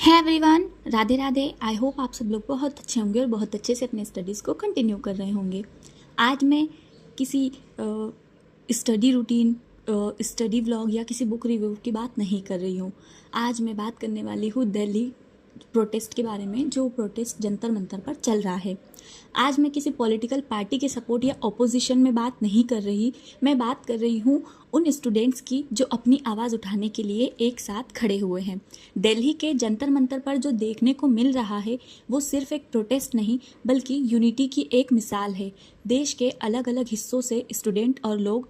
है everyone, Radhe Radhe. I hope आप सब लोग बहुत अच्छे होंगे और बहुत अच्छे से अपने स्टडीज़ को कंटिन्यू कर रहे होंगे। आज मैं किसी स्टडी रूटीन, स्टडी व्लॉग या किसी बुक रिव्यू की बात नहीं कर रही हूँ। आज मैं बात करने वाली हूँ दिल्ली प्रोटेस्ट के बारे में, जो प्रोटेस्ट जंतर मंतर पर चल रहा है। आज मैं किसी पॉलिटिकल पार्टी के सपोर्ट या ऑपोजिशन में बात नहीं कर रही। मैं बात कर रही हूँ उन स्टूडेंट्स की जो अपनी आवाज़ उठाने के लिए एक साथ खड़े हुए हैं। दिल्ली के जंतर मंतर पर जो देखने को मिल रहा है वो सिर्फ एक प्रोटेस्ट नहीं बल्कि यूनिटी की एक मिसाल है। देश के अलग अलग हिस्सों से स्टूडेंट और लोग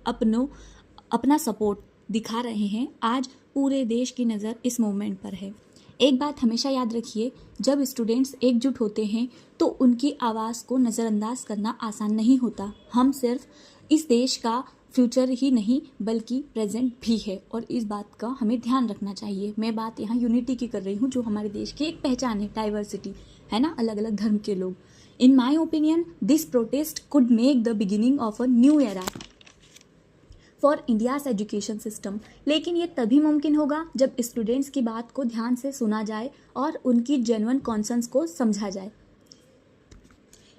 अपना सपोर्ट दिखा रहे हैं। आज पूरे देश की नज़र इस मूवमेंट पर है। एक बात हमेशा याद रखिए, जब स्टूडेंट्स एकजुट होते हैं तो उनकी आवाज़ को नज़रअंदाज करना आसान नहीं होता। हम सिर्फ इस देश का फ्यूचर ही नहीं बल्कि प्रेजेंट भी है और इस बात का हमें ध्यान रखना चाहिए। मैं बात यहाँ यूनिटी की कर रही हूँ, जो हमारे देश की एक पहचान है, डाइवर्सिटी है ना, अलग अलग धर्म के लोग। In my opinion this protest could make the beginning of a new era for India's education system. लेकिन ये तभी मुमकिन होगा जब स्टूडेंट्स की बात को ध्यान से सुना जाए और उनकी जेन्युइन कॉन्सर्न्स को समझा जाए।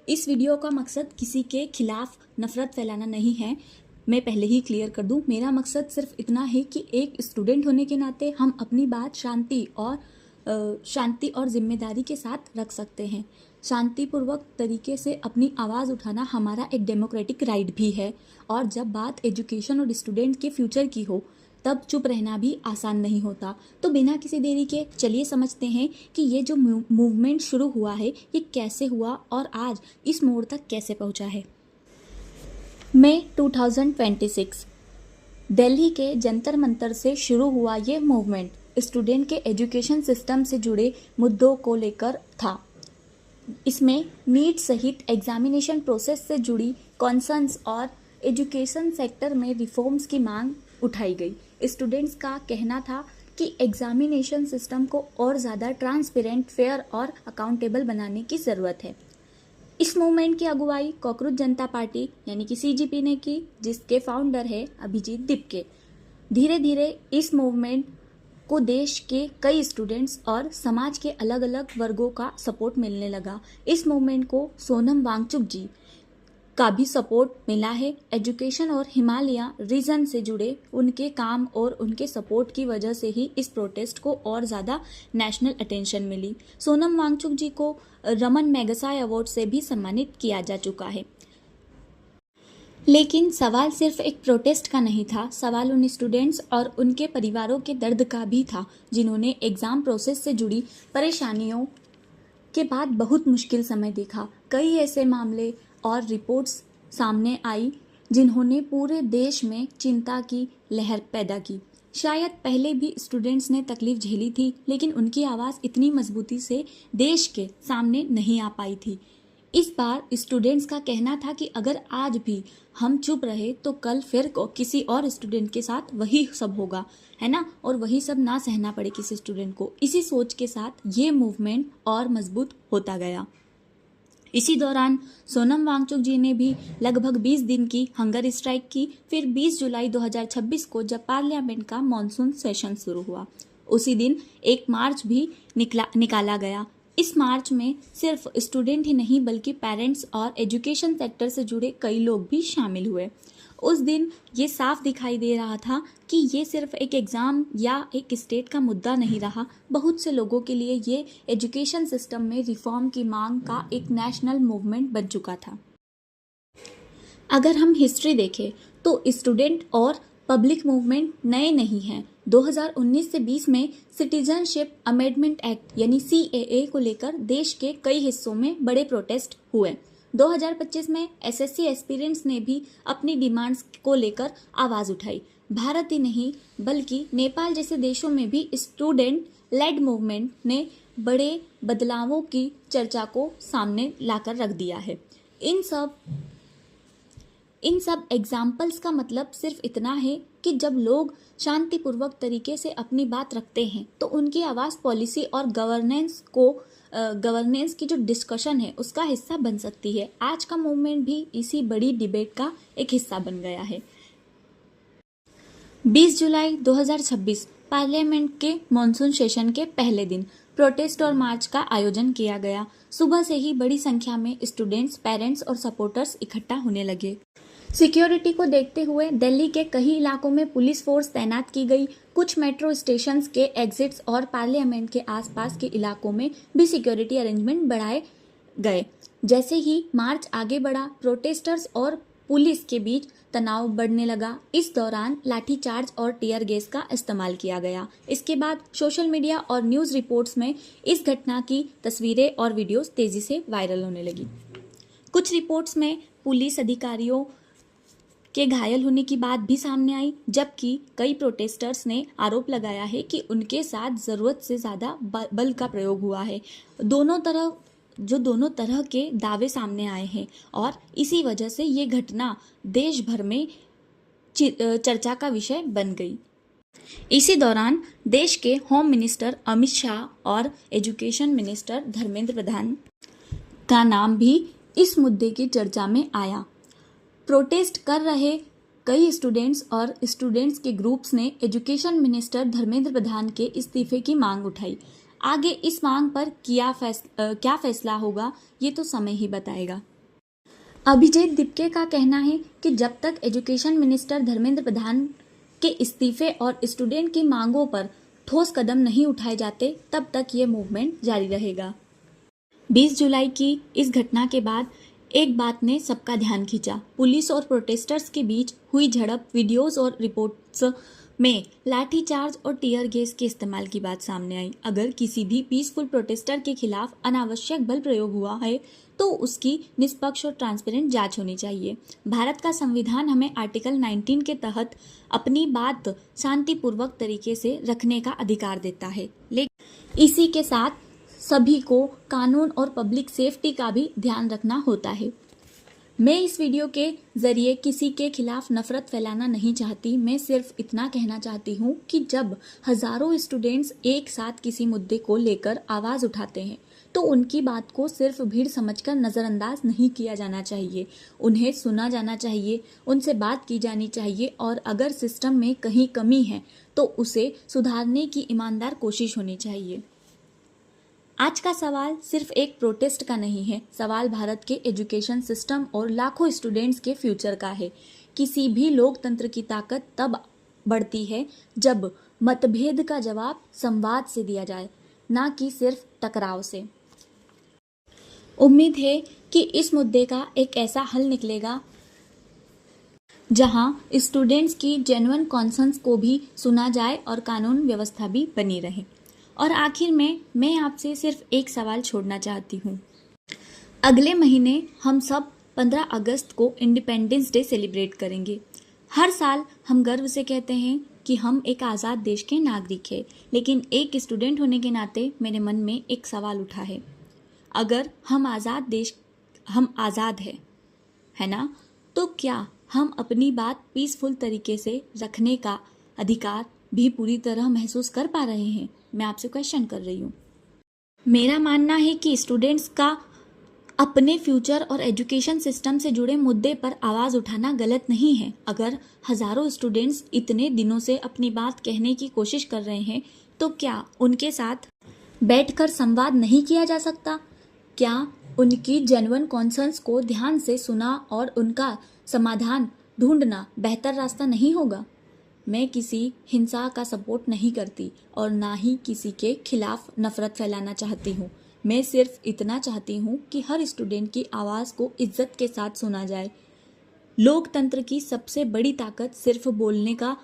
इस वीडियो का मकसद किसी के खिलाफ नफरत फैलाना नहीं है। मैं पहले ही क्लियर कर दूं, मेरा मकसद सिर्फ इतना है कि एक स्टूडेंट होने के नाते हम अपनी बात शांति और जिम्मेदारी के साथ रख सकते हैं। शांतिपूर्वक तरीके से अपनी आवाज़ उठाना हमारा एक डेमोक्रेटिक राइट भी है। और जब बात एजुकेशन और स्टूडेंट के फ्यूचर की हो तब चुप रहना भी आसान नहीं होता। तो बिना किसी देरी के चलिए समझते हैं कि ये जो मूवमेंट शुरू हुआ है ये कैसे हुआ और आज इस मोड़ तक कैसे पहुंचा है। मई 2026 दिल्ली के जंतर मंतर से शुरू हुआ ये मूवमेंट स्टूडेंट के एजुकेशन सिस्टम से जुड़े मुद्दों को लेकर था। इसमें नीट सहित एग्जामिनेशन प्रोसेस से जुड़ी कॉन्सर्न्स और एजुकेशन सेक्टर में रिफॉर्म्स की मांग उठाई गई। स्टूडेंट्स का कहना था कि एग्जामिनेशन सिस्टम को और ज़्यादा ट्रांसपेरेंट, फेयर और अकाउंटेबल बनाने की ज़रूरत है। इस मूवमेंट की अगुवाई कॉकरोच जनता पार्टी यानी कि CJP ने की, जिसके फाउंडर है अभिजीत दीपके। धीरे धीरे इस मूवमेंट को देश के कई स्टूडेंट्स और समाज के अलग अलग वर्गों का सपोर्ट मिलने लगा। इस मूवमेंट को सोनम वांगचुक जी का भी सपोर्ट मिला है। एजुकेशन और हिमालय रीजन से जुड़े उनके काम और उनके सपोर्ट की वजह से ही इस प्रोटेस्ट को और ज़्यादा नेशनल अटेंशन मिली। सोनम वांगचुक जी को रमन मैगसाय अवार्ड से भी सम्मानित किया जा चुका है। लेकिन सवाल सिर्फ एक प्रोटेस्ट का नहीं था, सवाल उन स्टूडेंट्स और उनके परिवारों के दर्द का भी था जिन्होंने एग्ज़ाम प्रोसेस से जुड़ी परेशानियों के बाद बहुत मुश्किल समय देखा। कई ऐसे मामले और रिपोर्ट्स सामने आई जिन्होंने पूरे देश में चिंता की लहर पैदा की। शायद पहले भी स्टूडेंट्स ने तकलीफ झेली थी, लेकिन उनकी आवाज़ इतनी मजबूती से देश के सामने नहीं आ पाई थी। इस बार स्टूडेंट्स का कहना था कि अगर आज भी हम चुप रहे तो कल फिर किसी और स्टूडेंट के साथ वही सब होगा, है ना, और वही सब ना सहना पड़े किसी स्टूडेंट को। इसी सोच के साथ ये मूवमेंट और मजबूत होता गया। इसी दौरान सोनम वांगचुक जी ने भी लगभग 20 दिन की हंगर स्ट्राइक की। फिर 20 जुलाई 2026 को जब पार्लियामेंट का मॉनसून सेशन शुरू हुआ, उसी दिन एक मार्च भी निकाला गया। इस मार्च में सिर्फ स्टूडेंट ही नहीं बल्कि पेरेंट्स और एजुकेशन सेक्टर से जुड़े कई लोग भी शामिल हुए। उस दिन ये साफ दिखाई दे रहा था कि ये सिर्फ एक एग्ज़ाम या एक स्टेट का मुद्दा नहीं रहा। बहुत से लोगों के लिए ये एजुकेशन सिस्टम में रिफॉर्म की मांग का एक नेशनल मूवमेंट बन चुका था। अगर हम हिस्ट्री देखें तो स्टूडेंट और पब्लिक मूवमेंट नए नहीं हैं। 2019 से 20 में सिटीजनशिप अमेंडमेंट एक्ट यानी CAA को लेकर देश के कई हिस्सों में बड़े प्रोटेस्ट हुए। 2025 में SSC एस्पिरेंट्स ने भी अपनी डिमांड्स को लेकर आवाज़ उठाई। भारत ही नहीं बल्कि नेपाल जैसे देशों में भी स्टूडेंट लेड मूवमेंट ने बड़े बदलावों की चर्चा को सामने लाकर रख दिया है। इन सब एग्जाम्पल्स का मतलब सिर्फ इतना है कि जब लोग शांतिपूर्वक तरीके से अपनी बात रखते हैं तो उनकी आवाज़ पॉलिसी और गवर्नेंस की जो डिस्कशन है उसका हिस्सा बन सकती है। आज का मूवमेंट भी इसी बड़ी डिबेट का एक हिस्सा बन गया है। 20 जुलाई 2026 पार्लियामेंट के मॉनसून सेशन के पहले दिन प्रोटेस्ट और मार्च का आयोजन किया गया। सुबह से ही बड़ी संख्या में स्टूडेंट्स, पेरेंट्स और सपोर्टर्स इकट्ठा होने लगे। सिक्योरिटी को देखते हुए दिल्ली के कई इलाकों में पुलिस फोर्स तैनात की गई। कुछ मेट्रो स्टेशंस के एग्जिट्स और पार्लियामेंट के आसपास के इलाकों में भी सिक्योरिटी अरेंजमेंट बढ़ाए गए। जैसे ही मार्च आगे बढ़ा, प्रोटेस्टर्स और पुलिस के बीच तनाव बढ़ने लगा। इस दौरान लाठीचार्ज और टीयर गैस का इस्तेमाल किया गया। इसके बाद सोशल मीडिया और न्यूज़ रिपोर्ट्स में इस घटना की तस्वीरें और वीडियोस तेजी से वायरल होने लगी। कुछ रिपोर्ट्स में पुलिस अधिकारियों के घायल होने की बात भी सामने आई, जबकि कई प्रोटेस्टर्स ने आरोप लगाया है कि उनके साथ ज़रूरत से ज़्यादा बल का प्रयोग हुआ है। दोनों तरह के दावे सामने आए हैं और इसी वजह से ये घटना देश भर में चर्चा का विषय बन गई। इसी दौरान देश के होम मिनिस्टर अमित शाह और एजुकेशन मिनिस्टर धर्मेंद्र प्रधान का नाम भी इस मुद्दे की चर्चा में आया। प्रोटेस्ट कर रहे कई स्टूडेंट्स और स्टूडेंट्स के ग्रुप्स ने एजुकेशन मिनिस्टर धर्मेंद्र प्रधान के इस्तीफे की मांग उठाई। आगे इस मांग पर क्या फैसला होगा ये तो समय ही बताएगा। अभिजीत दिपके का कहना है कि जब तक एजुकेशन मिनिस्टर धर्मेंद्र प्रधान के इस्तीफे और स्टूडेंट की मांगों पर ठोस कदम नहीं उठाए जाते, तब तक ये मूवमेंट जारी रहेगा। 20 जुलाई की इस घटना के बाद एक बात ने सबका ध्यान खींचा। पुलिस और प्रोटेस्टर्स के बीच हुई झड़प, वीडियोस और रिपोर्ट्स में लाठीचार्ज और टीयर गैस के इस्तेमाल की बात सामने आई। अगर किसी भी पीसफुल प्रोटेस्टर के खिलाफ अनावश्यक बल प्रयोग हुआ है तो उसकी निष्पक्ष और ट्रांसपेरेंट जांच होनी चाहिए। भारत का संविधान हमें आर्टिकल 19 के तहत अपनी बात शांतिपूर्वक तरीके से रखने का अधिकार देता है, लेकिन इसी के साथ सभी को कानून और पब्लिक सेफ्टी का भी ध्यान रखना होता है। मैं इस वीडियो के जरिए किसी के खिलाफ नफरत फैलाना नहीं चाहती। मैं सिर्फ इतना कहना चाहती हूँ कि जब हजारों स्टूडेंट्स एक साथ किसी मुद्दे को लेकर आवाज़ उठाते हैं तो उनकी बात को सिर्फ भीड़ समझकर नज़रअंदाज नहीं किया जाना चाहिए। उन्हें सुना जाना चाहिए, उनसे बात की जानी चाहिए और अगर सिस्टम में कहीं कमी है तो उसे सुधारने की ईमानदार कोशिश होनी चाहिए। आज का सवाल सिर्फ एक प्रोटेस्ट का नहीं है, सवाल भारत के एजुकेशन सिस्टम और लाखों स्टूडेंट्स के फ्यूचर का है। किसी भी लोकतंत्र की ताकत तब बढ़ती है जब मतभेद का जवाब संवाद से दिया जाए, ना कि सिर्फ टकराव से। उम्मीद है कि इस मुद्दे का एक ऐसा हल निकलेगा जहां स्टूडेंट्स की जेन्युइन कॉन्सर्न्स को भी सुना जाए और कानून व्यवस्था भी बनी रहे। और आखिर में मैं आपसे सिर्फ एक सवाल छोड़ना चाहती हूँ। अगले महीने हम सब 15 अगस्त को इंडिपेंडेंस डे सेलिब्रेट करेंगे। हर साल हम गर्व से कहते हैं कि हम एक आज़ाद देश के नागरिक हैं, लेकिन एक स्टूडेंट होने के नाते मेरे मन में एक सवाल उठा है। अगर हम आज़ाद है ना, तो क्या हम अपनी बात पीसफुल तरीके से रखने का अधिकार भी पूरी तरह महसूस कर पा रहे हैं? मैं आपसे क्वेश्चन कर रही हूँ। मेरा मानना है कि स्टूडेंट्स का अपने फ्यूचर और एजुकेशन सिस्टम से जुड़े मुद्दे पर आवाज़ उठाना गलत नहीं है। अगर हज़ारों स्टूडेंट्स इतने दिनों से अपनी बात कहने की कोशिश कर रहे हैं तो क्या उनके साथ बैठकर संवाद नहीं किया जा सकता? क्या उनकी जेन्युइन कॉन्सर्न्स को ध्यान से सुना और उनका समाधान ढूंढना बेहतर रास्ता नहीं होगा? मैं किसी हिंसा का सपोर्ट नहीं करती और ना ही किसी के खिलाफ नफरत फैलाना चाहती हूँ। मैं सिर्फ इतना चाहती हूँ कि हर स्टूडेंट की आवाज़ को इज्जत के साथ सुना जाए। लोकतंत्र की सबसे बड़ी ताकत सिर्फ बोलने का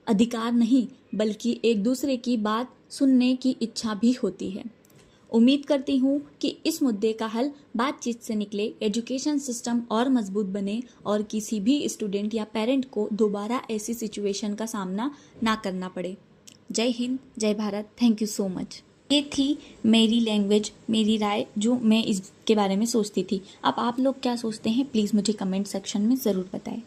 अधिकार नहीं, बल्कि एक दूसरे की बात सुनने की इच्छा भी होती है। उम्मीद करती हूँ कि इस मुद्दे का हल बातचीत से निकले, एजुकेशन सिस्टम और मजबूत बने और किसी भी स्टूडेंट या पेरेंट को दोबारा ऐसी सिचुएशन का सामना ना करना पड़े। जय हिंद, जय Bharat. Thank you so much. ये थी मेरी लैंग्वेज, मेरी राय, जो मैं इसके बारे में सोचती थी। अब आप लोग क्या सोचते हैं प्लीज़ मुझे कमेंट सेक्शन में ज़रूर बताएं।